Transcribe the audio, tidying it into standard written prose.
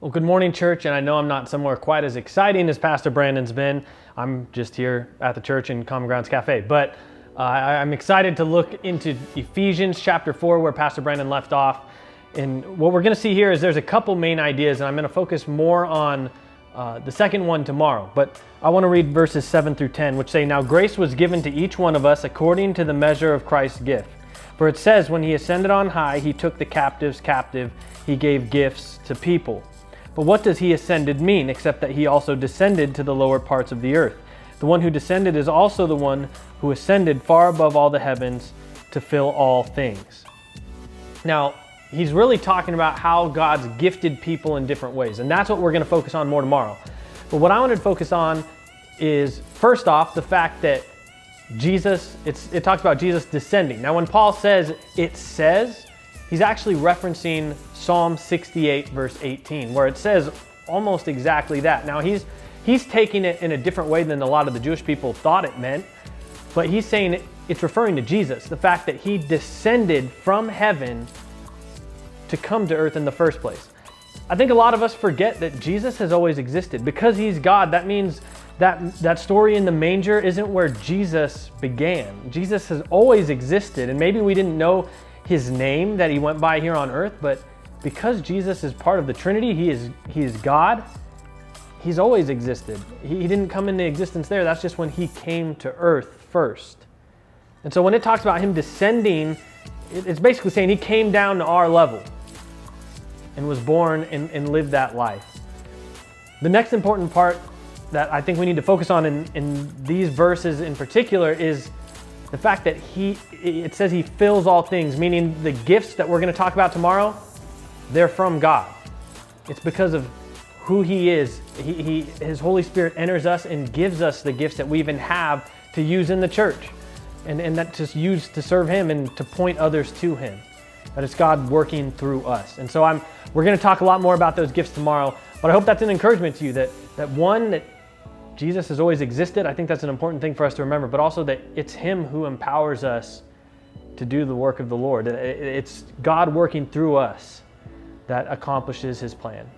Well, good morning, church, and I know I'm not somewhere quite as exciting as Pastor Brandon's been. I'm just here at the church in Common Grounds Cafe, but I'm excited to look into Ephesians chapter 4 where Pastor Brandon left off. And what we're going to see here is there's a couple main ideas, and I'm going to focus more on the second one tomorrow. But I want to read verses 7 through 10, which say, "Now grace was given to each one of us according to the measure of Christ's gift. For it says, when he ascended on high, he took the captives captive, he gave gifts to people. But what does he ascended mean, except that he also descended to the lower parts of the earth? The one who descended is also the one who ascended far above all the heavens to fill all things." Now, he's really talking about how God's gifted people in different ways, and that's what we're going to focus on more tomorrow. But what I wanted to focus on is, first off, the fact that Jesus, it talks about Jesus descending. Now, when Paul says, it says, he's actually referencing Psalm 68, verse 18, where it says almost exactly that. Now, he's taking it in a different way than a lot of the Jewish people thought it meant, but he's saying it's referring to Jesus, the fact that he descended from heaven to come to earth in the first place. I think a lot of us forget that Jesus has always existed. Because he's God, that means that story in the manger isn't where Jesus began. Jesus has always existed, and maybe we didn't know his name that he went by here on earth, but because Jesus is part of the Trinity, he is God, he's always existed. He didn't come into existence there. That's just when he came to earth first. And so when it talks about him descending, it's basically saying he came down to our level and was born and lived that life. The next important part that I think we need to focus on in these verses in particular is the fact that it says he fills all things, meaning the gifts that we're going to talk about tomorrow, they're from God. It's because of who he is. His Holy Spirit enters us and gives us the gifts that we even have to use in the church, and that to use to serve him and to point others to him. That it's God working through us. And so we're going to talk a lot more about those gifts tomorrow, but I hope that's an encouragement to you that Jesus has always existed. I think that's an important thing for us to remember, but also that it's him who empowers us to do the work of the Lord. It's God working through us that accomplishes his plan.